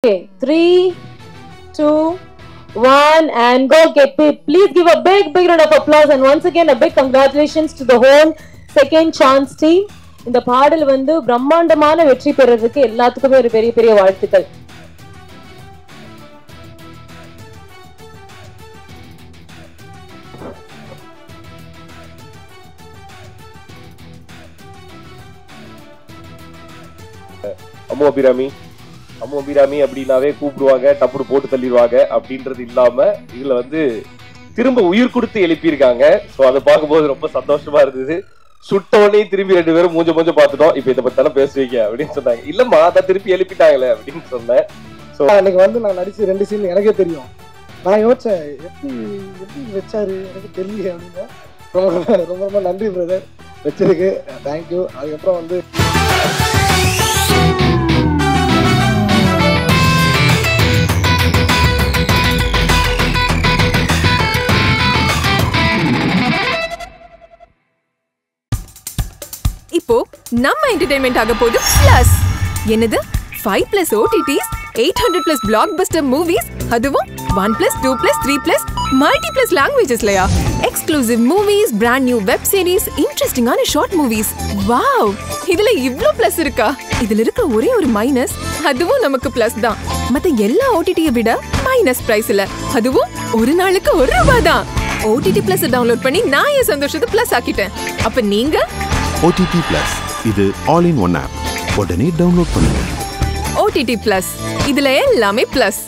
Okay, 3, 2, 1, and go get it. Please give a big round of applause, and once again a big congratulations to the whole second chance team. இந்த பாடல் வந்து பிரம்மாண்டமான வெற்றி பெறதுக்கு எல்லாத்துக்குமே ஒரு பெரிய பெரிய வாழ்த்துக்கள். அம்மு அபிராமி அப்படின்னாவே கூப்பிடுவாங்க, டப்புடு போட்டு தள்ளிடுவாங்க அப்படின்றது இல்லாம இதுல வந்து திரும்ப உயிர் கொடுத்து எழுப்பியிருக்காங்க. ஸோ அதை பார்க்கும்போது ரொம்ப சந்தோஷமா இருந்தது. சுட்டோடனே திரும்பி ரெண்டு பேரும் மூஞ்ச பார்த்துட்டோம். இப்ப இதை பத்தி தானே பேசுவீங்க அப்படின்னு சொன்னாங்க. இல்லம்மா அதை திருப்பி எழுப்பிட்டாங்களே அப்படின்னு சொன்னேன். ஸோ அன்னைக்கு வந்து நான் நடிச்சு 2 சீன் எனக்கே தெரியும். நான் யோசிச்சேன் எப்படி வச்சாரு எனக்கு தெரியல அப்படின்னு. ரொம்ப ரொம்ப நன்றி பிரதர், வச்சிருக்கு தேங்க்யூ. அதுக்கப்புறம் வந்து இப்போ நம்ம என்டர்டெயின்மெண்ட் ஆக போகுது பிளஸ். என்னது 5+ OTTs, 800+ பிளாக்பஸ்டர் மூவிஸ், அதுவும் 1+, 2+, 3+, மல்டி+ லாங்குவேஜஸ்லயா? Exclusive movies, brand new web series, இன்ட்ரெஸ்டிங்கான ஷார்ட் மூவிஸ். வாவ், இதுல இவ்ளோ பிளஸ் இருக்கா? இதுல இருக்க ஒரே ஒரு மைனஸ், அதுவும் நமக்கு பிளஸ் தான். மத்த எல்லா OTT-யை விட மைனஸ் பிரைஸ்ல, அதுவும் ஒரு நாளுக்கு ₹1 தான். OTT Plus டவுன்லோட் பண்ணி நான் என் சந்தோஷத்தை பிளஸ் ஆக்கிட்டேன். அப்ப நீங்க OTT Plus இது ஆல் இன் ஒன் ஆப். உடனே டவுன்லோட் பண்ணுங்க. OTT Plus இதுல எல்லாமே பிளஸ்.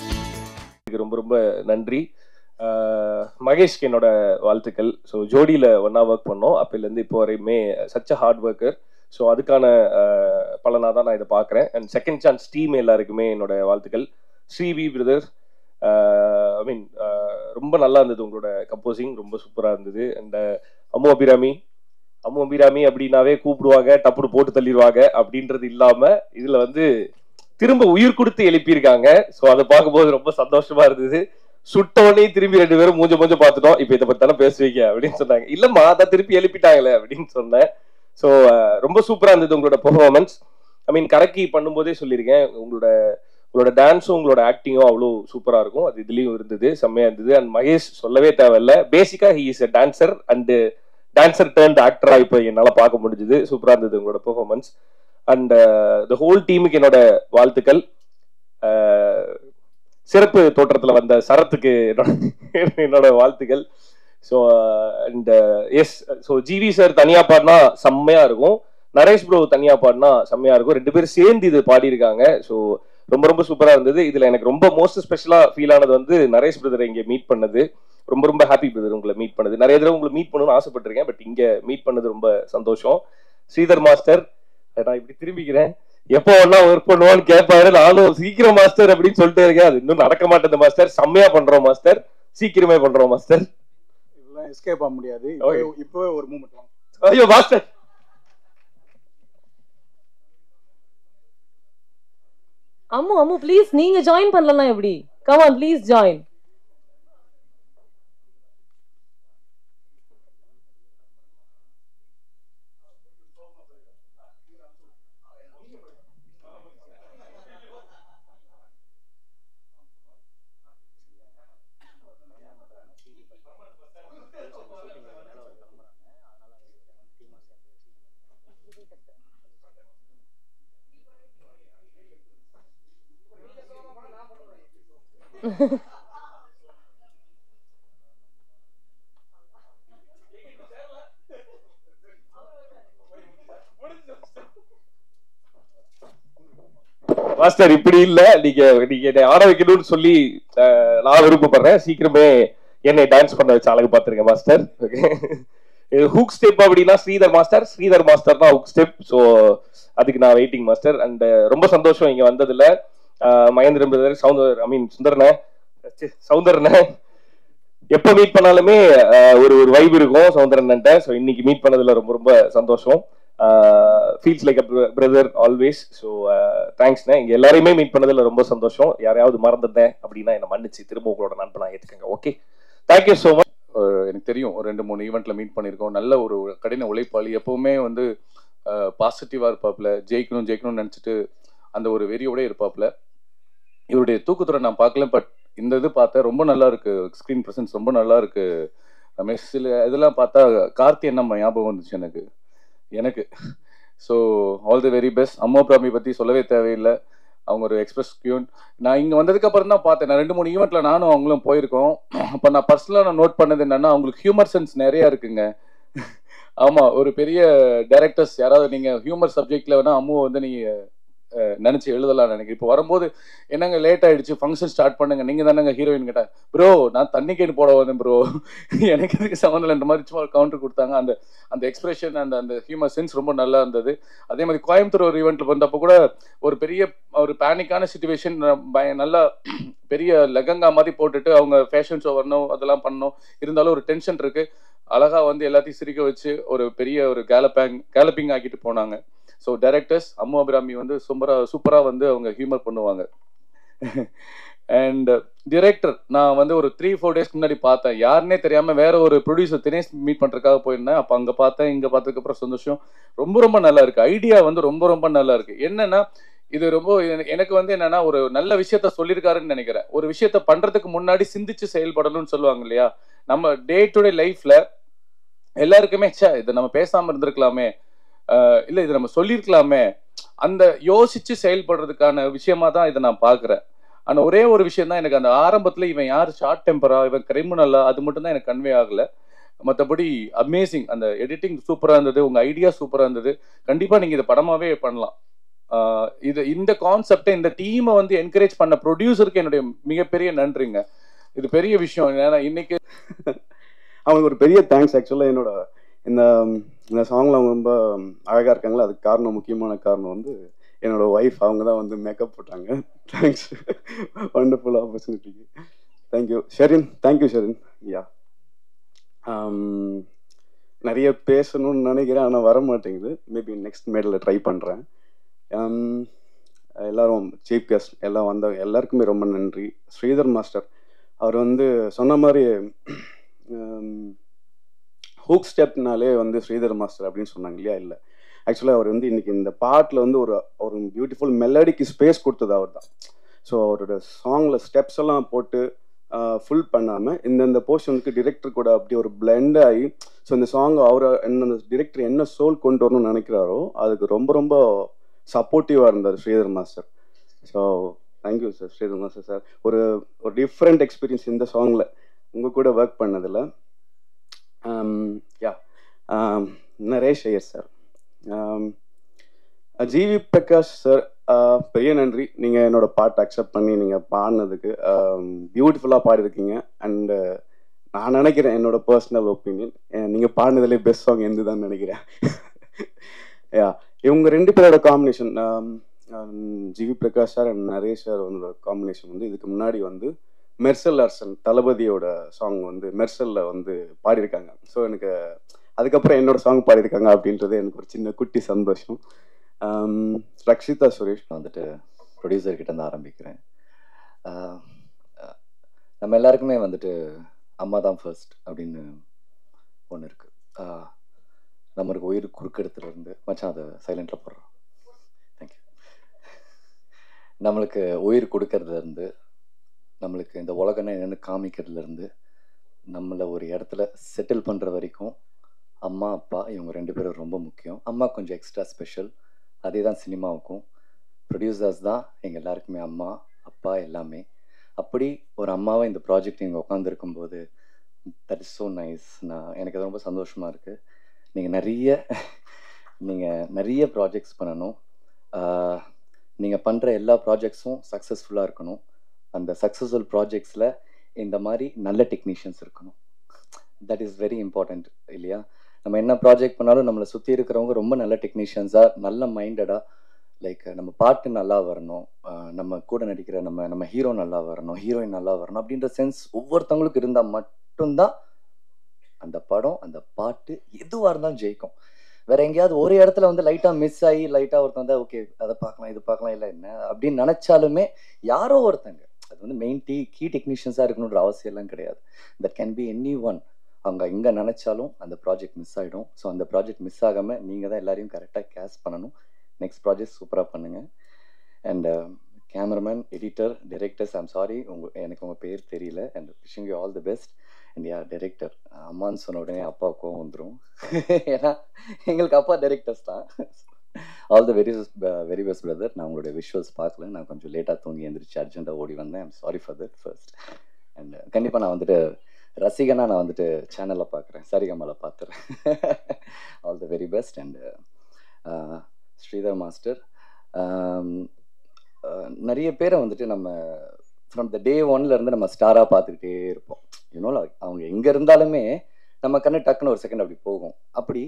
ரொம்ப ரொம்ப நன்றி. மகேஷ்க்கு என்னோட வாழ்த்துக்கள். ஸோ ஜோடியில் ஒன்றா ஒர்க் பண்ணோம். அப்போலேருந்து இப்போ வரையுமே such a hard worker. So அதுக்கான பலனாக தான் நான் இதை பார்க்குறேன். அண்ட் செகண்ட் சான்ஸ் டீம் எல்லாருக்குமே என்னோட வாழ்த்துக்கள். ஸ்ரீவி பிரதர், ஐ மீன் ரொம்ப நல்லா இருந்தது. உங்களோட கம்போசிங் ரொம்ப சூப்பராக இருந்தது. அண்ட் அம்மு அபிராமி அப்படின்னாவே கூப்பிடுவாங்க, டப்புடு போட்டு தள்ளிடுவாங்க அப்படின்றது இல்லாம இதுல வந்து திரும்ப உயிர் கொடுத்து எழுப்பியிருக்காங்க. ஸோ அதை பார்க்கும்போது ரொம்ப சந்தோஷமா இருந்தது. சுட்டோடனே திரும்பி ரெண்டு பேரும் மூஞ்ச பார்த்துட்டோம். இப்ப இதை பத்தி தானே பேசுவீங்க அப்படின்னு சொன்னாங்க. இல்லம்மா அதை திருப்பி எழுப்பிட்டாங்களே அப்படின்னு சொன்னேன். ஸோ ரொம்ப சூப்பரா இருந்தது உங்களோட பெர்ஃபார்மன்ஸ். ஐ மீன் கரெக்டி பண்ணும்போதே சொல்லியிருக்கேன், உங்களோட டான்ஸும் உங்களோட ஆக்டிங்கும் அவ்வளோ சூப்பரா இருக்கும். அது இதுலயும் இருந்தது, செம்மையா இருந்தது. அண்ட் மகேஷ் சொல்லவே தேவையில்ல, பேசிக்கா he is a dancer and dancer turned ஆக்டரா இப்போ என்னால பார்க்க முடிஞ்சது. சூப்பரா இருந்தது உங்களோட பெர்ஃபார்மன்ஸ். அண்ட் த ஹோல் டீமுக்கு என்னோட வாழ்த்துக்கள். சிறப்பு தோற்றத்துல வந்த சரத்துக்கு என்னோட வாழ்த்துக்கள். So and yes, so GV sir தனியா பாடினா செம்மையா இருக்கும், நரேஷ் ப்ரோ தனியா பாடினா செம்மையா இருக்கும். 2 பேரும் சேர்ந்து இது பாடியிருக்காங்க. ஸோ ரொம்ப ரொம்ப சூப்பரா இருந்தது. இதுல எனக்கு ரொம்ப மோஸ்ட் ஸ்பெஷலா ஃபீல் ஆனது வந்து நரேஷ் பிரதரை இங்க மீட் பண்ணது. ரொம்ப ரொம்ப ஹாப்பி பிரதர் உங்களை மீட் பண்ணது. நிறைய தடவை உங்களை மீட் பண்ணணும்னு ஆசைப்பட்டிருக்கேன், பட் இங்க மீட் பண்ணது ரொம்ப சந்தோஷம். ஸ்ரீதர் மாஸ்டர், நான் இப்படி திரும்பிக்கிறேன், எப்போ ஒன்னா ஒர்க் பண்ணுவான்னு கேட்பாரு. நானும் சீக்கிரம் மாஸ்டர் அப்படின்னு சொல்லிட்டே இருக்கேன். அது இன்னும் நடக்க மாட்டேங்குது மாஸ்டர். செம்மையா பண்றோம் மாஸ்டர், சீக்கிரமே பண்றோம் மாஸ்டர். இதெல்லாம் எஸ்கேப் ஆக முடியாது. இப்பவே ஒரு மூமெண்ட். ஐயோ மாஸ்டர், அம்மு ப்ளீஸ் நீங்க ஜாயின் பண்ணலாம். எப்படி? Come on, please join. Master இப்படி இல்ல, நீங்க என்னை ஆட வைக்கணும்னு சொல்லி நான் விருப்பப்படுறேன். சீக்கிரமே என்னை டான்ஸ் பண்ண வச்சு அழகு பார்த்துருங்க மாஸ்டர். ஓகே, ஹுக் ஸ்டெப் அப்படின்னா ஸ்ரீதர் மாஸ்டர் தான் ஹுக் ஸ்டெப். ஸோ அதுக்கு நான் வெயிட்டிங் மாஸ்டர். அண்ட் ரொம்ப சந்தோஷம் இங்க வந்ததுல. மகேந்திரன் பிரதர், சௌந்தரன எப்ப மீட் பண்ணாலுமே ஒரு வைப் இருக்கும் சௌந்தரன்ட்ட. ஸோ இன்னைக்கு மீட் பண்ணதுல ரொம்ப ரொம்ப சந்தோஷம். Feels like a brother always. So தேங்க்ஸ்ண்ணே. இங்க எல்லாரையுமே மீட் பண்ணதுல ரொம்ப சந்தோஷம். யாரையாவது மறந்துட்டேன் அப்படின்னா என்ன மன்னிச்சு திரும்ப உங்களோட நண்பனா ஏத்துக்கங்க. Okay, thank you so much. எனக்கு தெரியும், ஒரு 2-3 ஈவெண்ட்ல மீட் பண்ணியிருக்கோம். நல்ல ஒரு கடின உழைப்பாளி, எப்பவுமே வந்து பாசிட்டிவா இருப்பாப்ல, ஜெயிக்கணும்னு நினைச்சிட்டு அந்த ஒரு வெறியோட இருப்பாப்ல. இவருடைய தூக்குத்துறை நான் பார்க்கல, பட் இந்த இது பார்த்தேன், ரொம்ப நல்லா இருக்கு. ஸ்க்ரீன் ப்ரெசன்ஸ் ரொம்ப நல்லா இருக்கு ரமேஷ். சில இதெல்லாம் பார்த்தா கார்த்தி என்ன ஞாபகம் வந்துச்சு எனக்கு. So all the very best. அம்மா பிராமி பற்றி சொல்லவே தேவையில்லை, அவங்க ஒரு எக்ஸ்பிரஸ் கியூன். நான் இங்கே வந்ததுக்கு அப்புறம் தான் பார்த்தேன், நான் 2-3 ஈவெண்ட்டில் நானும் அவங்களும் போயிருக்கோம். அப்போ நான் பர்சனலாக நோட் பண்ணது என்னன்னா, அவங்களுக்கு ஹியூமர் சென்ஸ் நிறையா இருக்குங்க. ஆமாம், ஒரு பெரிய டைரக்டர்ஸ் யாராவது நீங்கள் ஹியூமர் சப்ஜெக்டில் வேணால் அம்முவை வந்து நீங்கள் நினச்சி எழுதலாம் நினைக்கிறேன். இப்போ வரும்போது என்னங்க லேட் ஆகிடுச்சு, ஃபங்க்ஷன் ஸ்டார்ட் பண்ணுங்க, நீங்கள் தானேங்க ஹீரோயின் கேட்டேன். ப்ரோ நான் தண்ணி கேட்டு போட வந்தேன் ப்ரோ, எனக்கு இதுக்கு சம்மந்தம் இந்த மாதிரி சும்மா கவுண்டர் கொடுத்தாங்க. அந்த எக்ஸ்பிரஷன் அந்த ஹியூமர் சென்ஸ் ரொம்ப நல்லா இருந்தது. அதே மாதிரி கோயம்புத்தூர் ஒரு ஈவெண்ட்டில் வந்தப்போ கூட ஒரு பேனிக்கான சுச்சுவேஷன், நல்லா பெரிய லெகங்கா மாதிரி போட்டுட்டு அவங்க ஃபேஷன் ஷோ வரணும், அதெல்லாம் பண்ணணும், இருந்தாலும் ஒரு டென்ஷன் இருக்குது. அழகாக வந்து எல்லாத்தையும் சிரிக்க வச்சு ஒரு பெரிய ஒரு கேலப்பிங் ஆக்கிட்டு போனாங்க. ஸோ டைரக்டர்ஸ் அம்மு அபிராமி வந்து சூப்பராக வந்து அவங்க ஹியூமர் பண்ணுவாங்க. அண்ட் டிரெக்டர் நான் வந்து ஒரு 3-4 டேஸ்க்கு முன்னாடி பார்த்தேன், யாருன்னே தெரியாமல் வேற ஒரு ப்ரொடியூசர் தினேஷ் மீட் பண்ணுறதுக்காக போயிருந்தேன். அப்போ அங்கே பார்த்தேன், இங்கே பார்த்ததுக்கப்புறம் சந்தோஷம். ரொம்ப நல்லா இருக்குது, ஐடியா வந்து ரொம்ப நல்லா இருக்குது. என்னன்னா இது ரொம்ப எனக்கு வந்து என்னன்னா ஒரு நல்ல விஷயத்த சொல்லியிருக்காருன்னு நினைக்கிறேன். ஒரு விஷயத்த பண்ணுறதுக்கு முன்னாடி சிந்திச்சு செயல்படணும்னு சொல்லுவாங்க இல்லையா. நம்ம டே டு டே லைஃப்ல எல்லாருக்குமே இதை நம்ம பேசாமல் இருந்திருக்கலாமே, இல்லை இதை நம்ம சொல்லியிருக்கலாமே, அந்த யோசிச்சு செயல்படுறதுக்கான விஷயமா தான் இதை நான் பார்க்குறேன். ஆனால் ஒரே ஒரு விஷயம் தான் எனக்கு அந்த ஆரம்பத்தில் இவன் யார் ஷார்ட் டெம்பரா, இவன் கிரிமினலா, அது மட்டும் தான் எனக்கு கன்வே ஆகலை. மற்றபடி அமேசிங், அந்த எடிட்டிங் சூப்பராக இருந்தது, உங்கள் ஐடியா சூப்பராக இருந்தது. கண்டிப்பாக நீங்கள் இதை படமாகவே பண்ணலாம். இந்த கான்செப்டை, இந்த டீமை வந்து என்கரேஜ் பண்ண ப்ரொடியூசருக்கு என்னுடைய மிகப்பெரிய நன்றிங்க. இது பெரிய விஷயம். ஏன்னா இன்னைக்கு அவங்களுக்கு ஒரு பெரிய தேங்க்ஸ். ஆக்சுவலாக என்னோட இந்த சாங்கில் அவங்க ரொம்ப அழகாக இருக்காங்களா, அதுக்கு முக்கியமான காரணம் வந்து என்னோட ஒய்ஃப். அவங்க தான் வந்து மேக்கப் போட்டாங்க. தேங்க்ஸ், வண்டர்ஃபுல் ஆப்பர்ச்சுனிட்டிக்கு. Thank you Sherin. Thank you Sherin. Yeah நிறைய பேசணும்னு நினைக்கிறேன், ஆனால் வர மாட்டேங்குது. மேபி நெக்ஸ்ட் மேடில் ட்ரை பண்ணுறேன். எல்லோரும் சீஃப் கெஸ்ட் எல்லாம் வந்தவங்க எல்லாருக்குமே ரொம்ப நன்றி. ஸ்ரீதர் மாஸ்டர் அவர் வந்து சொன்ன மாதிரி ஹூக் ஸ்டெப்னாலே வந்து ஸ்ரீதர் மாஸ்டர் அப்படின்னு சொன்னாங்க இல்லையா. இல்லை, ஆக்சுவலாக அவர் வந்து இன்னைக்கு இந்த பாட்டில் வந்து ஒரு பியூட்டிஃபுல் மெலடிக்கு ஸ்பேஸ் கொடுத்தது அவர் தான். ஸோ அவரோட சாங்கில் ஸ்டெப்ஸ் எல்லாம் போட்டு ஃபுல் பண்ணாமல் இந்த போர்ஷனுக்கு டிரெக்டர் கூட அப்படி ஒரு பிளெண்ட் ஆகி, ஸோ இந்த சாங் அவர் என்ன டிரெக்டர் என்ன சோல் கொண்டு வரணும்னு நினைக்கிறாரோ அதுக்கு ரொம்ப சப்போர்ட்டிவாக இருந்தார் Sridhar master. So thank you sir Sridhar master sir. ஒரு டிஃப்ரெண்ட் எக்ஸ்பீரியன்ஸ் இந்த சாங்கில் உங்கள் கூட ஒர்க் பண்ணதில். Yeah Naresh Iyer sir, GV Prakash sir, பெரிய நன்றி. நீங்கள் என்னோட பாட்டை அக்செப்ட் பண்ணி நீங்கள் பாடினதுக்கு. பியூட்டிஃபுல்லாக பாடிருக்கீங்க. அண்டு நான் நினைக்கிறேன், என்னோட பர்சனல் ஒப்பீனியன், நீங்கள் பாடினதுலே பெஸ்ட் சாங் எந்த தான் நினைக்கிறேன். யா இவங்க 2 பேரோட combination, GV Prakash sir and Naresh sir combination வந்து இதுக்கு முன்னாடி வந்து மெர்சல் அர்சன் தளபதியோட சாங் வந்து மெர்சலில் வந்து பாடியிருக்காங்க. ஸோ எனக்கு அதுக்கப்புறம் என்னோட சாங் பாடியிருக்காங்க அப்படின்றது எனக்கு ஒரு சின்ன குட்டி சந்தோஷம். ரக்ஷிதா சுரேஷ் வந்துட்டு ப்ரொடியூசர்கிட்ட இருந்து ஆரம்பிக்கிறேன். நம்ம எல்லாருக்குமே வந்துட்டு அம்மா தான் ஃபர்ஸ்ட் அப்படின்னு ஒன்று இருக்குது. நம்மளுக்கு உயிர் குறுக்கெடுத்துலேருந்து மச்சான் அதை சைலண்டில் போடுறோம். தேங்க்யூ. நம்மளுக்கு உயிர் கொடுக்கறதுலேருந்து, நம்மளுக்கு இந்த உலகம்னா என்னென்னு காமிக்கிறதுலேருந்து, நம்மளை ஒரு இடத்துல செட்டில் பண்ணுற வரைக்கும் அம்மா அப்பா இவங்க 2 பேரும் ரொம்ப முக்கியம். அம்மா கொஞ்சம் எக்ஸ்ட்ரா ஸ்பெஷல். அதே தான் சினிமாவுக்கும். ப்ரொடியூசர்ஸ் தான் எங்கள் எல்லாருக்குமே அம்மா அப்பா எல்லாமே. அப்படி ஒரு அம்மாவை இந்த ப்ராஜெக்ட் நீங்கள் உட்காந்துருக்கும்போது தட் இஸ் ஸோ நைஸ். எனக்கு அது ரொம்ப சந்தோஷமாக இருக்குது. நீங்கள் நிறைய ப்ராஜெக்ட்ஸ் பண்ணணும். நீங்கள் பண்ணுற எல்லா ப்ராஜெக்ட்ஸும் சக்ஸஸ்ஃபுல்லாக இருக்கணும். அந்த சக்ஸஸ்ஃபுல் ப்ராஜெக்ட்ஸில் இந்த மாதிரி நல்ல டெக்னீஷியன்ஸ் இருக்கணும். தட் இஸ் வெரி இம்பார்ட்டண்ட் இல்லையா. நம்ம என்ன ப்ராஜெக்ட் பண்ணாலும் நம்மளை சுற்றி இருக்கிறவங்க ரொம்ப நல்ல டெக்னீஷியன்ஸாக, நல்ல மைண்டடாக, லைக் நம்ம பாட்டு நல்லா வரணும், நம்ம கூட நடிக்கிற நம்ம ஹீரோ நல்லா வரணும், ஹீரோயின் நல்லா வரணும் அப்படின்ற சென்ஸ் ஒவ்வொருத்தவங்களுக்கு இருந்தால் மட்டும்தான் அந்த படம், அந்த பாட்டு எதுவாக இருந்தாலும் ஜெயிக்கும். வேற எங்கேயாவது ஒரு இடத்துல வந்து லைட்டாக மிஸ் ஆகி லைட்டாக ஒருத்தன் தான் ஓகே அதை பார்க்கலாம் இது பார்க்கலாம் இல்லை என்ன அப்படின்னு நினச்சாலுமே யாரோ ஒருத்தங்க, அது வந்து மெயின் கீ டெக்னீஷியன்ஸாக இருக்கணுன்ற அவசியம் எல்லாம் கிடையாது. That can be any one. அவங்க எங்கே நினச்சாலும் அந்த ப்ராஜெக்ட் மிஸ் ஆகிடும். ஸோ அந்த ப்ராஜெக்ட் மிஸ் ஆகாமல் நீங்கள் தான் எல்லாரையும் கரெக்டாக கேஸ் பண்ணணும். நெக்ஸ்ட் ப்ராஜெக்ட் சூப்பராக பண்ணுங்கள். And cameraman, editor, directors, I'm sorry எனக்கு உங்கள் பேர் தெரியல. And wishing you all the best. And yeah director, அம்மான்னு சொன்ன உடனே அப்பா கோவம் வந்துடும். ஏன்னா எங்களுக்கு அப்பா டைரக்டர்ஸ் தான். All the very best brother. நான் உங்களுடைய விஷுவல்ஸ் பார்க்கல, நான் கொஞ்சம் லேட்டாக தூங்கி எழுந்திரிச்சு அர்ஜென்ட்டாக ஓடி வந்தேன். I'm sorry for that first. And கண்டிப்பாக நான் வந்துட்டு ரசிகனா நான் வந்துட்டு சேனலில் பார்க்குறேன், சரிகமாவில் பார்த்துறேன். All the very best. And Sridhar master, நிறைய பேரை வந்துட்டு நம்ம ஃப்ரம் த டே ஒன்லேருந்து நம்ம ஸ்டாராக பார்த்துக்கிட்டே இருப்போம். யூனோ, அவங்க எங்கே இருந்தாலுமே நம்ம கண்ணு டக்குன்னு ஒரு செகண்ட் அப்படி போகும். அப்படி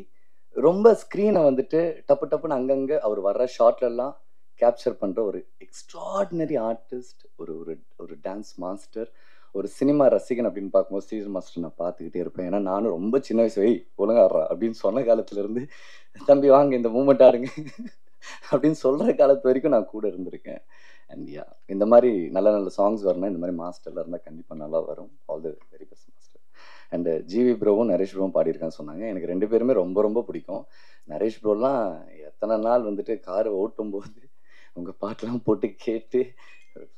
ரொம்ப ஸ்க்ரீனை வந்துட்டு டப்புன்னு அங்கங்கே அவர் வர்ற ஷார்ட்லலாம் கேப்சர் பண்ணுற ஒரு எக்ஸ்ட்ராடினரி ஆர்டிஸ்ட், ஒரு ஒரு டான்ஸ் மாஸ்டர், ஒரு சினிமா ரசிகன் அப்படின்னு பார்க்கும்போது ஸ்ரீதர் மாஸ்டர் நான் பார்த்துக்கிட்டே இருப்பேன். ஏன்னா நானும் ரொம்ப சின்ன வயசு ஒழுங்காடுறா அப்படின்னு சொன்ன காலத்துலேருந்து தம்பி வாங்க இந்த மூமெண்ட் ஆடுங்க அப்படின்னு சொல்கிற காலத்து வரைக்கும் நான் கூட இருந்திருக்கேன். அண்ட் யா, இந்த மாதிரி நல்ல நல்ல சாங்ஸ் வரணும், இந்த மாதிரி மாஸ்டரில் இருந்தால் கண்டிப்பாக நல்லா வரும். All the very best master. And GV ப்ரோவும் நரேஷ் ப்ரோவும் பாடியிருக்கான்னு சொன்னாங்க. எனக்கு 2 பேருமே ரொம்ப ரொம்ப பிடிக்கும். நரேஷ் ப்ரோலாம் எத்தனை நாள் வந்துட்டு கார் ஓட்டும்போது உங்கள் பாட்டெலாம் போட்டு கேட்டு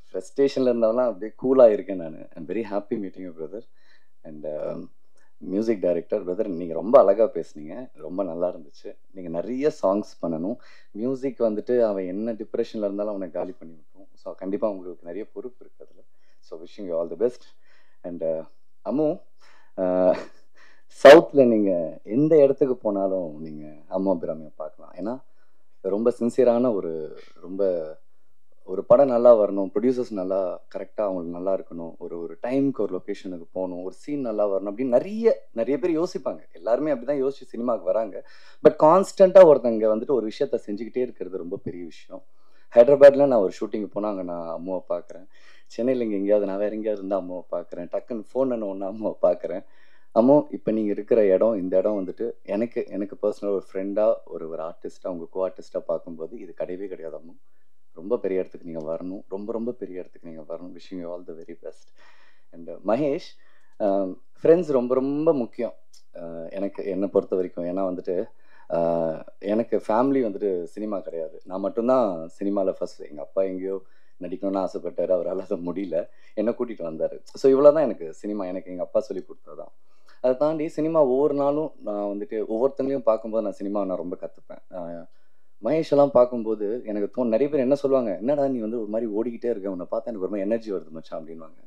ஃப்ரஸ்ட்ரேஷனில் இருந்தவெல்லாம் அப்படியே கூலாக இருக்கேன் நான். I'm very happy meeting you brother. And music director brother, நீங்கள் ரொம்ப அழகாக பேசுனீங்க, ரொம்ப நல்லா இருந்துச்சு. நீங்கள் நிறைய சாங்ஸ் பண்ணணும். மியூசிக் வந்துட்டு அவன் என்ன டிப்ரெஷனில் இருந்தாலும் அவனை காலி பண்ணி விட்டுரும். ஸோ கண்டிப்பாக உங்களுக்கு நிறைய பொறுப்பு இருக்குது அதில். So wishing you all the best. And Ammu, சவுத்தில் நீங்கள் எந்த இடத்துக்கு போனாலும் நீங்கள் அம்மா அபிராமியை பார்க்கலாம். ஏன்னா ரொம்ப சின்சியரான ஒரு படம் நல்லா வரணும், ப்ரொடியூசர்ஸ் நல்லா கரெக்டாக அவங்களுக்கு நல்லா இருக்கணும், ஒரு டைமுக்கு ஒரு லொக்கேஷனுக்கு போகணும், ஒரு சீன் நல்லா வரணும் அப்படின்னு நிறைய பேர் யோசிப்பாங்க. எல்லாருமே அப்படி தான் யோசிச்சு சினிமாவுக்கு வராங்க. பட் கான்ஸ்டண்ட்டாக ஒருத்தங்க வந்துட்டு ஒரு விஷயத்த செஞ்சுக்கிட்டே இருக்கிறது ரொம்ப பெரிய விஷயம். ஹைதராபாத்தில் நான் ஒரு ஷூட்டிங்கு போனால் அங்கே நான் அம்மாவை பார்க்குறேன். சென்னையில் இங்கே எங்கேயாவது நான் வேறு எங்கேயாவது இருந்தால் அம்மாவை பார்க்குறேன். டக்குன்னு ஃபோன் பண்ண ஒன்று அம்மாவை பார்க்குறேன். அம்மா, இப்போ நீங்கள் இருக்கிற இடம், இந்த இடம் வந்துட்டு எனக்கு பர்சனல் ஒரு ஃப்ரெண்டாக ஒரு ஆர்டிஸ்ட்டாக, உங்கள் கோ ஆர்டிஸ்ட்டாக பார்க்கும்போது இது கிடையவே கிடையாது அம்மா. ரொம்ப பெரிய இடத்துக்கு நீங்கள் வரணும், ரொம்ப பெரிய இடத்துக்கு நீங்கள் வரணும். Wishing you all the very best. And Mahesh, friends ரொம்ப முக்கியம் என்னை பொறுத்த வரைக்கும். ஏன்னா வந்துட்டு எனக்கு ஃபேமிலி வந்துட்டு சினிமா கிடையாது. நான் மட்டும்தான் சினிமாவில் ஃபஸ்ட்டு. எங்கள் அப்பா எங்கேயோ நடிக்கணும்னு ஆசைப்பட்டார், அவரால் அதை முடியல, என்னை கூட்டிகிட்டு வந்தார். ஸோ இவ்வளோ தான் எனக்கு சினிமா, எனக்கு எங்கள் அப்பா சொல்லி கொடுத்தது தான். அதை தாண்டி சினிமா ஒவ்வொரு நாளும் நான் வந்துட்டு ஒவ்வொருத்தங்களையும் பார்க்கும்போது நான் சினிமாவை நான் ரொம்ப கற்றுப்பேன். மகேஷெல்லாம் பார்க்கும்போது எனக்கு நிறைய பேர் என்ன சொல்லுவாங்க, என்னடா நீ வந்து ஒரு மாதிரி ஓடிக்கிட்டே இருக்க, உன்னை பார்த்தா எனக்கு ஒரு மாதிரி எனர்ஜி வருது மச்சான் அப்படின்வாங்க.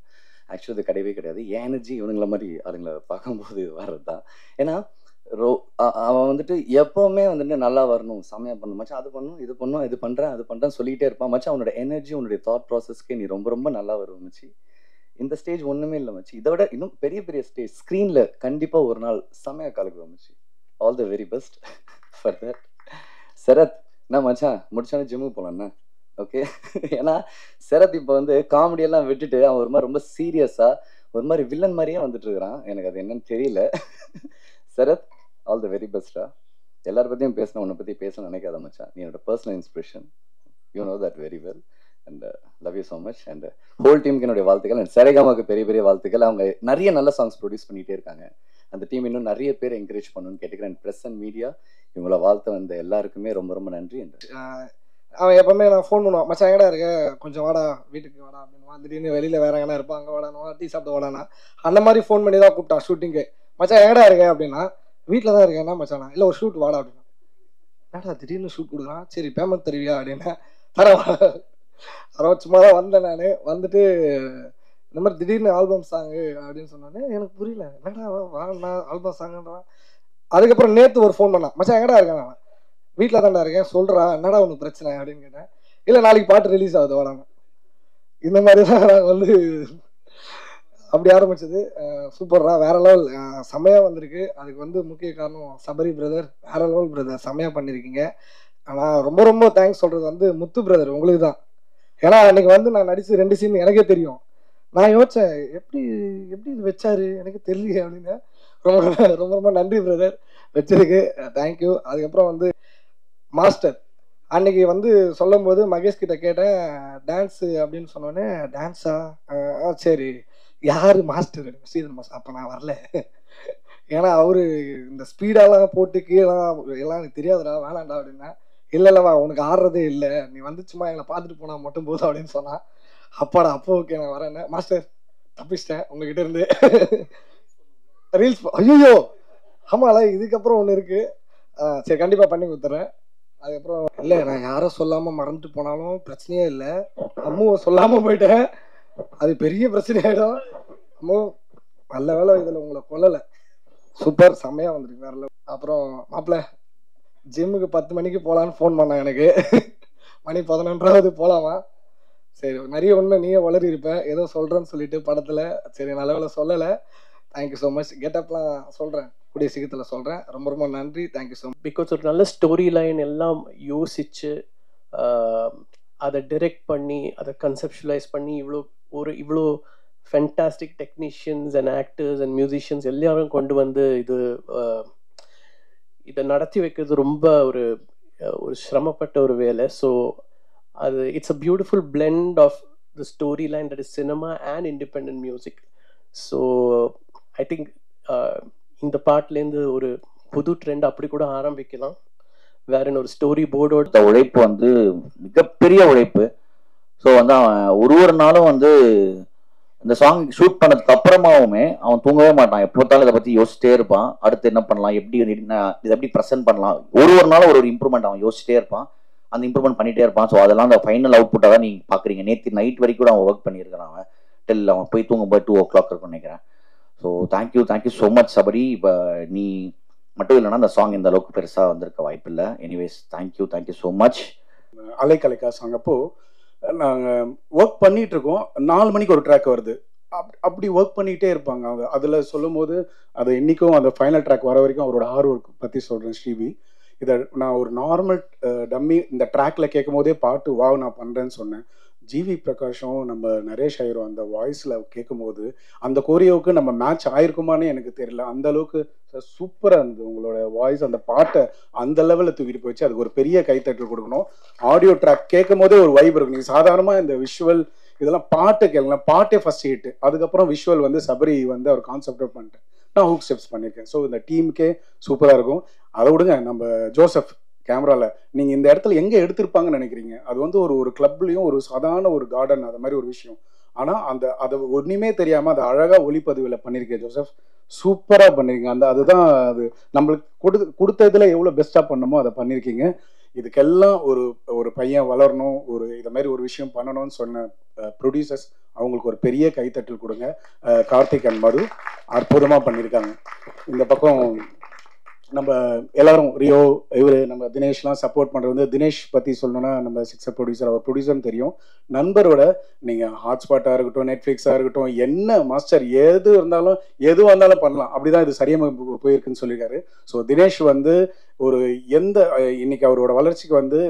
ஆக்சுவலி அது கிடையவே கிடையாது. என் எனர்ஜி இவனுங்கள மாதிரி ஆளுங்களை பார்க்கும்போது வர்றது தான். ஏன்னா அவன் வந்துட்டு எப்போவுமே வந்துட்டு நல்லா வரணும், செம்மையாக பண்ணணும் மச்சான், அது பண்ணணும், இது பண்ணணும், இது பண்ணுறேன், அது பண்ணுறேன்னு சொல்லிகிட்டே இருப்பான் மச்சான். அவனோட எனர்ஜி, உன்னுடைய தாட் ப்ராசஸ்க்கே நீ ரொம்ப நல்லா வரும் மச்சி. இந்த ஸ்டேஜ் ஒன்றுமே இல்லை மச்சி, இதை விட இன்னும் பெரிய ஸ்டேஜ் ஸ்க்ரீனில் கண்டிப்பாக ஒரு நாள் செம்மையாக கலக்குவோம் மச்சி. All the very best for that. Sarath, என்ன மச்சான் முடிச்சானே ஜிம்முக்கு போகலாண்ணா? ஓகே. ஏன்னா சரத் இப்போ வந்து காமெடியெல்லாம் விட்டுட்டு அவன் ஒரு மாதிரி ரொம்ப சீரியஸாக ஒரு மாதிரி வில்லன் மாதிரியே வந்துட்டு இருக்கிறான். எனக்கு அது என்னன்னு தெரியல. சரத், ஆல் த வெரி பெஸ்டா. எல்லார பற்றியும் பேசணும், உன்னை பற்றி பேசணும்னு நினைக்காத மச்சான். நீ என்னோட personal inspiration, you know that very well. And love you so much. And whole டீமுக்கு என்னுடைய வாழ்த்துக்கள். அண்ட் சரிகமாவுக்கு பெரிய வாழ்த்துக்கள். அவங்க நிறைய நல்ல சாங்ஸ் ப்ரொடியூஸ் பண்ணிகிட்டே இருக்காங்க. அந்த டீம் இன்னும் நிறைய பேர் என்கரேஜ் பண்ணணும்னு கேட்டுக்கிறேன். அண்ட் ப்ரெஸ் அண்ட் மீடியா இவங்கள வாழ்த்து வந்த எல்லாருக்குமே ரொம்ப நன்றி. அவன் எப்பவுமே நான் ஃபோன் பண்ணுவான், மச்சான் எங்கடா இருக்க, கொஞ்சம் வாடா வீட்டுக்கு வாடா அப்படின்னுவான். திடீர்னு வெளியில் வேற எங்கன்னா இருப்பான், அங்கே வாடானுவா, டீ சாப்பிட வாடானா. அந்த மாதிரி ஃபோன் பண்ணி தான் கூப்பிட்டான் ஷூட்டிங்கு. மச்சான் எங்கடா இருக்க அப்படின்னா, வீட்டில் தான் இருக்கேன். என்ன மச்சானா? இல்லை ஒரு ஷூட் வாடா அப்படின்னா. என்னடா திடீர்னு ஷூட் கொடுக்குறான், சரி பேமெண்ட் தருவியா அப்படின்னா. சும்மா தான் வந்தேன் நான். வந்துட்டு இந்த மாதிரி திடீர்னு ஆல்பம் சாங்கு அப்படின்னு சொன்னானே, எனக்கு புரியல, என்னடா வாண்ணா ஆல்பம் சாங்குன்றான். அதுக்கப்புறம் நேற்று ஒரு ஃபோன் பண்ணான், மச்சான் எங்கடா இருக்கேன், நான் வீட்டில் தான்டா இருக்கேன், சொல்கிறா என்னடா உனக்கு பிரச்சனை அப்படின்னு கேட்டேன். இல்லை நாளைக்கு பாட்டு ரிலீஸ் ஆகுது வாடாங்க. இந்த மாதிரி தான் நாங்கள் வந்து அப்படி ஆரம்பிச்சது. சூப்பர்ரா, வேற லெவல், செம்மையாக வந்திருக்கு. அதுக்கு வந்து முக்கிய காரணம் சபரி பிரதர், வேற லெவல் பிரதர், செம்மையாக பண்ணியிருக்கீங்க. ஆனால் ரொம்ப தேங்க்ஸ் சொல்கிறது வந்து முத்து பிரதர் உங்களுக்கு தான். ஏன்னா அன்றைக்கி வந்து நான் நடித்து 2 சீன் எனக்கே தெரியும். நான் யோசித்தேன், எப்படி இது வச்சாரு எனக்கு தெரியல அப்படின்னு. ரொம்ப நன்றி பிரதர் வச்சதுக்கு, தேங்க்யூ. அதுக்கப்புறம் வந்து மாஸ்டர் அன்னைக்கு வந்து சொல்லும் போது மகேஷ் கிட்ட கேட்டேன், டான்ஸு அப்படின்னு சொன்னோடனே, டான்ஸா, சரி யார் மாஸ்டர்? ஸ்ரீதர் மாஸ்டர். அப்போ நான் வரல, ஏன்னா அவரு இந்த ஸ்பீடாலாம் போட்டு கீழே எல்லாம் எனக்கு தெரியாதுடா, வேணாண்டா அப்படின்னா. இல்லைல்லவா உனக்கு ஆடுறதே இல்லை, நீ வந்து சும்மா எங்களை பார்த்துட்டு போனால் மட்டும் போதும் அப்படின்னு சொன்னான். அப்பாடா அப்போ ஓகே நான் வரேன்னு. மாஸ்டர் தப்பிச்சிட்டேன் உங்ககிட்ட இருந்து. ரீல்ஸ் ஐயோ ஆமால இதுக்கப்புறம் ஒன்று இருக்குது, சரி கண்டிப்பாக பண்ணி கொடுத்துட்றேன். அதுக்கப்புறம் இல்லை நான் யாரும் சொல்லாமல் மறந்துட்டு போனாலும் பிரச்சனையே இல்லை, அம்முவை சொல்லாமல் போயிட்டேன் அது பெரிய பிரச்சனை ஆகிடும். அம்மு நல்ல வேலை இதில் உங்களை கொல்லலை, சூப்பர் செம்மையாக வந்துருக்கு வேற level. அப்புறம் மாப்பிள்ள ஜிம்முக்கு 10 மணிக்கு போகலான்னு ஃபோன் பண்ணாங்க எனக்கு. மணி 11 போகலாமா? சரி நிறைய உண்மை நீயே வளரி இருப்பேன் ஏதோ சொல்கிறேன்னு சொல்லிட்டு படத்தில், சரி நல்ல வேலை சொல்லலை. Thank you so much. கெட்டப்லாம் சொல்கிறேன் கூடிய சீக்கிரத்தில் சொல்கிறேன். ரொம்ப ரொம்ப நன்றி, தேங்க்யூ ஸோ மச். பிகாஸ் ஒரு நல்ல ஸ்டோரி லைன் எல்லாம் யோசித்து அதை டிரெக்ட் பண்ணி அதை கன்செப்ஷுவலைஸ் பண்ணி இவ்வளோ fantastic technicians and actors and musicians எல்லாரும் கொண்டு வந்து இதை நடத்தி வைக்கிறது ரொம்ப ஒரு சிரமப்பட்ட ஒரு வேலை. ஸோ அது it's a beautiful blend of the story line that is cinema and independent music. So I think இந்த பாட்டிலேருந்து ஒரு புது ட்ரெண்ட் அப்படி கூட ஆரம்பிக்கலாம். வேற என்ன ஒரு ஸ்டோரி போர்டோட உழைப்பு வந்து மிகப்பெரிய உழைப்பு. ஸோ வந்து அவன் ஒரு நாளும் வந்து இந்த சாங் ஷூட் பண்ணதுக்கு அப்புறமாவுமே அவன் தூங்கவே மாட்டான். எப்போ பார்த்தாலும் இதை பற்றி யோசிச்சிட்டே இருப்பான். அடுத்து என்ன பண்ணலாம், இதை எப்படி ப்ரெசென்ட் பண்ணலாம், ஒரு நாளும் ஒரு இம்ப்ரூவ்மெண்ட் அவன் யோசிச்சிட்டே இருப்பான், அந்த இம்ப்ரூவ்மெண்ட் பண்ணிகிட்டே இருப்பான். ஸோ அதெல்லாம் அந்த ஃபைனல் அவுட்புட்டாக தான் நீங்கள் பார்க்குறீங்க. நேற்று நைட் வரைக்கும் கூட அவன் ஒர்க் பண்ணியிருக்கிறான். அவன் டில் அவன் போய் தூங்கும்போது 2 o'clock இருக்குன்னு நினைக்கிறேன். So thank you so much Sabari. இப்போ நீ மட்டும் இல்லைன்னா அந்த சாங் இந்த அளவுக்கு பெருசாக வந்திருக்க வாய்ப்பு இல்லை. Anyways thank you so much. அலைக்கலைக்கா சாங் அப்போ நாங்கள் ஒர்க் பண்ணிட்டு இருக்கோம், 4 மணிக்கு ஒரு ட்ராக் வருது. அப்படி ஒர்க் பண்ணிகிட்டே இருப்பாங்க அவங்க. அதில் சொல்லும் போது அது இன்றைக்கும் அந்த ஃபைனல் ட்ராக் வர வரைக்கும் அவரோட ஹார்ட் ஒர்க் பற்றி சொல்கிறேன். ஸ்ரீவி இதை நான் ஒரு நார்மல் டம்மி இந்த ட்ராக்ல கேட்கும் போதே பாட்டு வாவ் நான் பண்ணுறேன்னு சொன்னேன். ஜிவி பிரகாஷும் நம்ம நரேஷ் ஐயரும் அந்த வாய்ஸில் கேட்கும்போது அந்த கோரியோவுக்கு நம்ம மேட்ச் ஆயிருக்குமான்னு எனக்கு தெரியல. அந்த அளவுக்கு சூப்பராக இருந்தது உங்களோட வாய்ஸ். அந்த பாட்டை அந்த லெவலில் தூக்கிட்டு போயிடுச்சு. அதுக்கு ஒரு பெரிய கைத்தட்டல் கொடுக்கணும். ஆடியோ ட்ராக் கேட்கும் போதே ஒரு வைப் இருக்கும். நீங்கள் சாதாரணமாக இந்த விஷுவல் இதெல்லாம் பாட்டு கேட்கலாம், பாட்டே ஃபர்ஸ்ட் ஹிட். அதுக்கப்புறம் விஷுவல் வந்து சபரி வந்து அவர் கான்செப்ட் பண்ணிட்டேன், நான் ஹூக் ஸ்டெப்ஸ் பண்ணியிருக்கேன். ஸோ இந்த டீமுக்கே சூப்பராக இருக்கும். அதை விடுங்க, நம்ம ஜோசப் கேமராவில் நீங்கள் இந்த இடத்துல எங்கே எடுத்திருப்பாங்கன்னு நினைக்கிறீங்க? அது வந்து ஒரு கிளப்லேயும் ஒரு சாதாரண ஒரு கார்டன் அது மாதிரி ஒரு விஷயம். ஆனால் அதை ஒன்றுமே தெரியாமல் அதை அழகாக ஒளிப்பதிவில் பண்ணியிருக்கேன் ஜோசப். சூப்பராக பண்ணியிருக்கீங்க. அதுதான் அது நம்மளுக்கு கொடுத்ததில் எவ்வளோ பெஸ்ட்டாக பண்ணணுமோ அதை பண்ணியிருக்கீங்க. இதுக்கெல்லாம் ஒரு பையன் வளரணும், இதை மாதிரி ஒரு விஷயம் பண்ணணும்னு சொன்ன ப்ரொடியூசர்ஸ் அவங்களுக்கு ஒரு பெரிய கைத்தட்டல் கொடுங்க. கார்த்திக் அண்ட் மது அற்புதமாக பண்ணியிருக்காங்க. இந்த பக்கம் நம்ம எல்லாரும் ரியோ இவர் நம்ம தினேஷ்லாம் சப்போர்ட் பண்ணுறது வந்து தினேஷ் பற்றி சொல்லணும்னா நம்ம சிக்ஸர் ப்ரொடியூசர், அவர் ப்ரொடியூசர்னு தெரியும். நண்பரோட நீங்கள் ஹாட்ஸ்பாட்டாக இருக்கட்டும், நெட்ஃப்ளிக்ஸாக இருக்கட்டும், என்ன மாஸ்டர் எது வந்தாலும் பண்ணலாம், அப்படிதான் இது சரியாக போயிருக்குன்னு சொல்லியிருக்காரு. ஸோ தினேஷ் வந்து இன்னைக்கு அவரோட வளர்ச்சிக்கு வந்து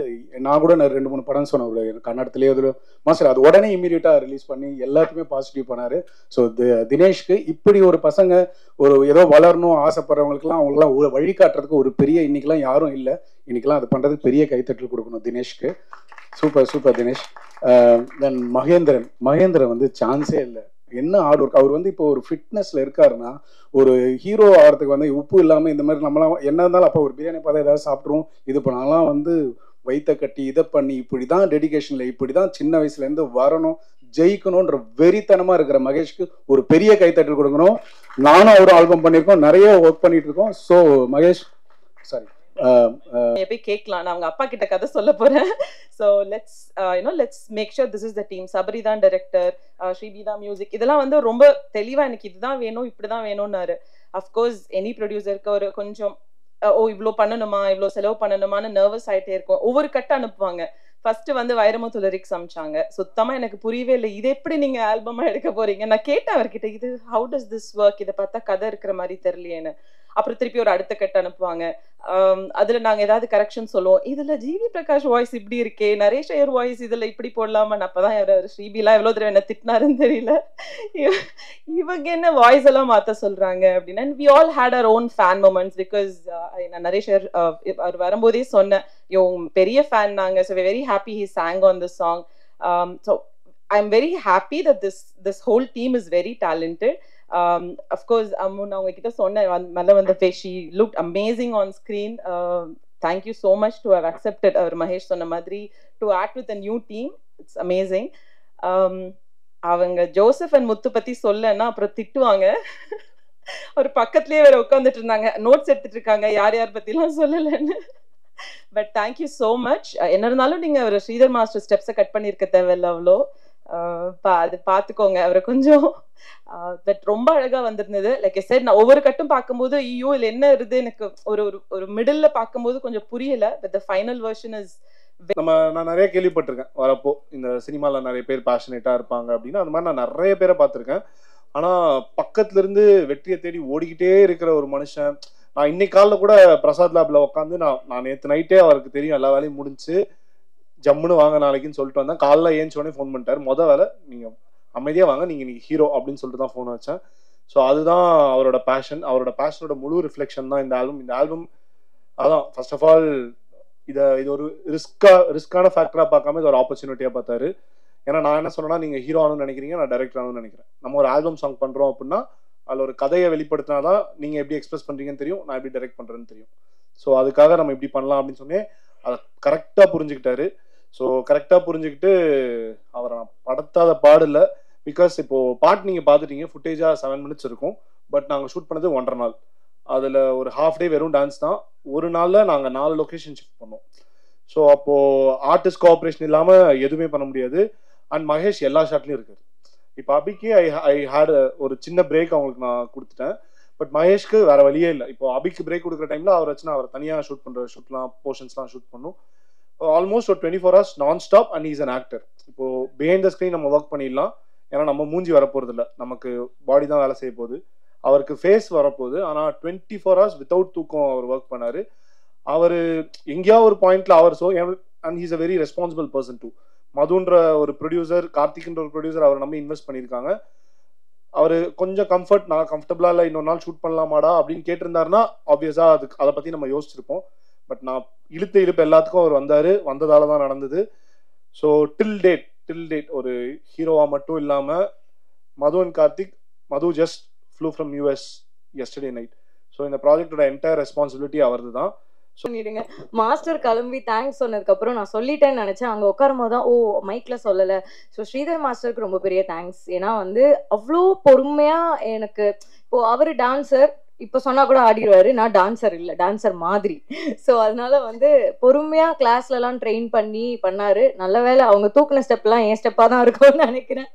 நான் கூட 2-3 படம் சொன்னேன் கன்னடத்துலேயே அதில் மாஸ்டர், அது உடனே இம்மீடியட்டாக ரிலீஸ் பண்ணி எல்லாத்துக்குமே பாசிட்டிவ் பண்ணார். ஸோ தினேஷ்க்கு இப்படி ஒரு பசங்க ஏதோ வளரணும் ஆசைப்படுறவங்களுக்குலாம் அவங்களுக்குலாம் ஒரு வழிகாட்டுறதுக்கு ஒரு பெரிய இன்னைக்கெல்லாம் யாரும் இல்லை. இன்னைக்கெல்லாம் அது பண்ணுறதுக்கு பெரிய கைத்தட்டல் கொடுக்கணும் தினேஷ்க்கு. சூப்பர் தினேஷ். தென் மகேந்திரன் வந்து சான்ஸே இல்லை. என்ன ஹார்ட் ஒர்க். அவர் வந்து இப்போ ஒரு ஃபிட்னஸ்ல இருக்காருன்னா, ஒரு ஹீரோ ஆகிறதுக்கு வந்து உப்பு இல்லாமல் இந்த மாதிரி நம்மளாம் என்ன இருந்தாலும் அப்போ ஒரு பிரியாணி பார்த்தா ஏதாவது சாப்பிட்ருவோம். இது பண்ணாலாம் வந்து வைத்த கட்டி இதை பண்ணி இப்படி தான் டெடிகேஷனில் இப்படி தான் சின்ன வயசுலேருந்து வரணும், ஜெயிக்கணுன்ற வெறித்தனமாக இருக்கிற மகேஷ்க்கு ஒரு பெரிய கைத்தட்டல் கொடுக்கணும். நானும் அவரும் ஆல்பம் பண்ணியிருக்கோம், நிறைய ஒர்க் பண்ணிட்டு இருக்கோம். ஸோ மகேஷ் சாரி போய் கேட்கலாம். நான் அவங்க அப்பா கிட்ட கதை சொல்ல போறேன். So let's make sure this is the team. Sabari தான் டைரக்டர், ஸ்ரீபி தான் மியூசிக். இதெல்லாம் வந்து ரொம்ப தெளிவா எனக்கு இதுதான் வேணும் இப்படிதான் வேணும்னாரு. அஃப்கோர்ஸ் எனி ப்ரொடியூசருக்கு ஒரு கொஞ்சம் இவ்வளோ பண்ணணுமா இவ்வளோ செலவு பண்ணணுமான்னு நர்வஸ் ஆகிட்டே இருக்கும். ஒவ்வொரு கட்டை அனுப்புவாங்க. ஃபர்ஸ்ட் வந்து வைரமுத்து லிரிக்ஸ் அமிச்சாங்க. சுத்தமா எனக்கு புரியவே இல்லை, இது எப்படி நீங்க ஆல்பமா எடுக்க போறீங்க. நான் கேட்டேன் அவர்கிட்ட, இது ஹவு டஸ் திஸ் ஒர்க், இதை பார்த்தா கதை இருக்கிற மாதிரி தெரியலையேன்னு. அப்புறம் திருப்பி ஒரு அடுத்த கட்ட அனுப்புவாங்க. அதுல நாங்க ஏதாவது கரெக்ஷன் சொல்லுவோம், இதுல ஜிவி பிரகாஷ் வாய்ஸ் இப்படி இருக்கே, நரேஷ் ஐயர் வாய்ஸ் இதுல இப்படி போடலாமான்னு. அப்பதான் ஸ்ரீபிலாம் எவ்வளவு தடவை என்ன திட்டினாருன்னு தெரியல, இவங்க என்ன வாய்ஸ் எல்லாம் மாத்த சொல்றாங்க அப்படின்னு. And we all had our own fan moments. Because நான் நரேஷ் ஐயர் அவர் வரும்போதே சொன்னேன், பெரிய ஃபேன் நாங்க. So very happy he sang on this song. So I am very happy that this whole team is very talented. Of course, நான் உங்ககிட்ட சொன்னேன், she looked amazing on screen. Thank you so much to have accepted. அவர் மகேஷ் சொன்ன மாதிரி to act with a new team. It's amazing. அவங்க Joseph and Muthu பற்றி சொல்லன்னா அப்புறம் திட்டுவாங்க. ஒரு பக்கத்துலேயே வேற உட்காந்துட்டு இருந்தாங்க, நோட்ஸ் எடுத்துட்டு இருக்காங்க யார் யார் பற்றிலாம் சொல்லலைன்னு. But thank you so much. என்ன இருந்தாலும் நீங்கள் ஒரு ஸ்ரீதர் மாஸ்டர் ஸ்டெப்ஸை கட் பண்ணியிருக்க தேவையில்ல அவ்வளோ. அது பார்த்துக்கோங்க அவரை கொஞ்சம். பட் ரொம்ப அழகாக வந்திருந்தது. லைக் சார் நான் ஒவ்வொரு கட்டும் பார்க்கும்போது ஐயோ இல்லை என்ன இருது எனக்கு ஒரு ஒரு மிடில் பார்க்கும்போது கொஞ்சம் புரியலை. But the final version is நான் நிறைய கேள்விப்பட்டிருக்கேன் வரப்போ இந்த சினிமாவில் நிறைய பேர் பேஷனேட்டாக இருப்பாங்க அப்படின்னு. அந்த மாதிரி நான் நிறைய பேரை பார்த்துருக்கேன். ஆனால் பக்கத்துல இருந்து வெற்றியை தேடி ஓடிக்கிட்டே இருக்கிற ஒரு மனுஷன். நான் இன்னைக்கு காலையில் கூட பிரசாத் லேப்ல உட்காந்து நான் நேற்று நைட்டே அவருக்கு தெரியும் எல்லா வேலையும் முடிஞ்சு ஜம்முன்னு வாங்க நாளைக்குன்னு சொல்லிட்டு வந்தேன். காலைல ஏஞ்சோடனே ஃபோன் பண்ணிட்டாரு, மொதல் வேலை நீங்கள் அமைதியாக வாங்க, நீங்கள் இன்னைக்கு ஹீரோ அப்படின்னு சொல்லிட்டு தான் ஃபோன் வச்சேன். ஸோ அதுதான் அவரோட பேஷன். அவரோட பேஷனோட முழு ரிஃப்ளெக்ஷன் தான் இந்த ஆல்பம். இந்த ஆல்பம் அதான் ஃபர்ஸ்ட் ஆஃப் ஆல் இது ஒரு ரிஸ்கான ஃபேக்டராக பார்க்காம இது ஒரு ஆப்பர்ச்சுனிட்டியாக பார்த்தாரு. ஏன்னா நான் என்ன சொன்னேன்னா, நீங்கள் ஹீரோ ஆகணும்னு நினைக்கிறீங்க, நான் டைரக்டர் ஆகணும்னு நினைக்கிறேன். நம்ம ஒரு ஆல்பம் சாங் பண்ணுறோம் அப்படின்னா அதில் ஒரு கதையை வெளிப்படுத்தினா தான் நீங்கள் எப்படி எக்ஸ்பிரஸ் பண்ணுறீங்கன்னு தெரியும், நான் எப்படி டைரக்ட் பண்ணுறேன்னு தெரியும். ஸோ அதுக்காக நம்ம இப்படி பண்ணலாம் அப்படின்னு சொன்னேன். அதை கரெக்டாக புரிஞ்சுக்கிட்டாரு. ஸோ கரெக்டாக புரிஞ்சுக்கிட்டு அவரை நான் படுத்தாத பாடில்லை. பிகாஸ் இப்போது பாட்டு நீங்கள் பார்த்துட்டீங்க, ஃபுட்டேஜாக 7 minutes இருக்கும். பட் நாங்கள் ஷூட் பண்ணது 1.5 நாள். அதில் ஒரு ஹாஃப் டே வெறும் டான்ஸ் தான். ஒரு நாளில் நாங்கள் 4 லொக்கேஷன் ஷிஃப்ட் பண்ணோம். ஸோ அப்போது ஆர்டிஸ்ட் கோஆப்ரேஷன் இல்லாமல் எதுவுமே பண்ண முடியாது. அண்ட் மகேஷ் எல்லா ஷாட்லையும் இருக்காரு. இப்போ அபிக்கு ஐ ஹேட் ஒரு சின்ன பிரேக் அவங்களுக்கு நான் கொடுத்துட்டேன். பட் மகேஷ்க்கு வேற வழியே இல்லை. இப்போ அபிக்கு பிரேக் கொடுக்குற டைமில் அவர் வச்சு அவர் தனியாக ஷூட் பண்ணுற ஷூட்லாம் போர்ஷன்ஸ்லாம் ஷூட் பண்ணும். ஆல்மோஸ்ட் ஒரு 24 hours நான் stop. And is an actor. இப்போது பிஹைண்ட் த ஸ்க்ரீன் நம்ம ஒர்க் பண்ணிடலாம், ஏன்னா நம்ம மூஞ்சி வரப்போகிறது இல்லை, நமக்கு பாடி தான் வேலை செய்ய போகுது. அவருக்கு ஃபேஸ் வரப்போகுது. ஆனால் 24 hours வித்தவுட் தூக்கம் அவர் ஒர்க் பண்ணார். அவர் எங்கேயாவது ஒரு பாயிண்ட்ல அவர் and he's a very responsible person too. மதுன்ற ஒரு ப்ரொடியூசர், கார்த்திக்ன்ற ஒரு ப்ரொடியூசர் அவர் நம்ம இன்வெஸ்ட் பண்ணியிருக்காங்க. அவர் கொஞ்சம் நான் கம்ஃபர்டபுளாக இல்லை, இன்னொரு நாள் ஷூட் பண்ணலாமாடா அப்படின்னு கேட்டிருந்தாருன்னா ஆப்வியஸாக அதை பற்றி நம்ம யோசிச்சிருப்போம். பட் நான் இழுப்பு எல்லாத்துக்கும் அவர் வந்ததால தான் நடந்தது. ஸோ டில் டேட் ஒரு ஹீரோவாக மட்டும் இல்லாமல் Madhu and Karthik, Madhu just flew from US yesterday night. So இந்த ப்ராஜெக்டோட என்டையர் ரெஸ்பான்சிபிலிட்டி அவரது தான். சொல்லிடுங்க. மாஸ்டர் கிளம்பி தேங்க்ஸ் சொன்னதுக்கு அப்புறம் நான் சொல்லிட்டேன்னு நினைச்சேன். அங்கே உட்காரும் போது தான் மைக்ல சொல்லலை. ஸோ ஸ்ரீதர் மாஸ்டருக்கு ரொம்ப பெரிய தேங்க்ஸ். ஏன்னா அவ்வளோ பொறுமையா எனக்கு இப்போ அவரு டான்சர், இப்போ சொன்னா கூட ஆடிடுவாரு. நான் டான்சர் இல்லை, டான்சர் மாதிரி. ஸோ அதனால பொறுமையா கிளாஸ்லலாம் ட்ரெயின் பண்ணாரு. நல்ல வேலை அவங்க தூக்குன ஸ்டெப்லாம் என் ஸ்டெப்பாக தான் இருக்கும்னு நினைக்கிறேன்.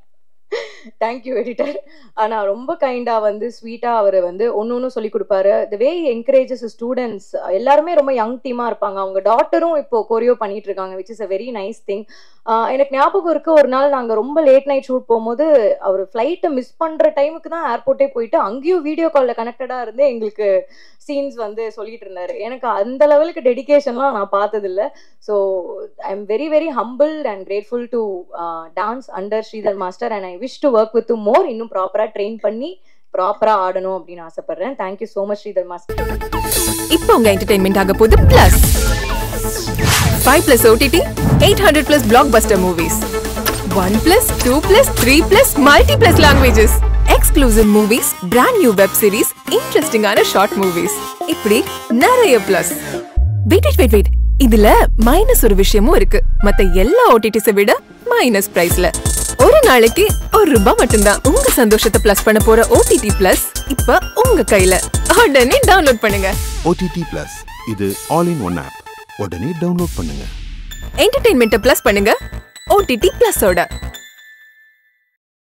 Thank you editor. ஆனா ரொம்ப கைண்டா ஸ்வீட்டா அவர் ஒன்னு சொல்லி கொடுப்பாரு. தி வே என்கரேஜஸ் ஸ்டூடெண்ட்ஸ். எல்லாருமே ரொம்ப யங் டீமா இருப்பாங்க. அவங்க டாட்டரும் இப்போ கொரியோ பண்ணிட்டு இருக்காங்க, which is a very nice thing. எனக்கு ஞாபகம் இருக்கு, ஒரு நாள் நாங்க ரொம்ப லேட் நைட் ஷூட் போகும்போது அவர் ஃபிளைட்டை மிஸ் பண்ற டைமுக்கு தான் ஏர்போர்ட்டே போயிட்டு அங்கேயும் வீடியோ கால்ல கனெக்டடா இருந்து எங்களுக்கு சீன்ஸ் சொல்லிட்டு இருந்தாரு. எனக்கு அந்த லெவலுக்கு டெடிகேஷன்லாம் நான் பார்த்தது இல்லை. So I am very very humble and grateful to dance under Sridhar master. And I wish to work with more. இன்னும் ப்ராப்பரா ட்ரெயின் பண்ணி ப்ராப்பரா ஆடணும் அப்படின்னு ஆசைப்படுறேன். Thank you so much Sridhar master. இப்போ உங்க என்டர்டைன்மெண்ட் ஆக போகுது plus 5+ OTT, 800+ blockbuster movies, 1+, 2+, 3+, multi+ languages, exclusive movies, brand new web series, interesting ஆன short movies. இப்படி நிறைய பிளஸ். வெயிட் இதுல மைனஸ் ஒரு விஷயமும் இருக்கு. மத்த எல்லா OTTs விட மைனஸ் பிரைஸ்ல ஒரு நாளைக்கு ₹1 மட்டும்தான். உங்க சந்தோஷத்தை பிளஸ் பண்ண போற OTT பிளஸ் இப்ப உங்க கையில. உடனே டவுன்லோட் பண்ணுங்க. OTT பிளஸ் இது ஆல் இன் ஒன் ஆப். உடனே டவுன்லோட் பண்ணுங்க. என்டர்டெயின்மெண்ட்டை பிளஸ் பண்ணுங்க OTT பிளஸோட.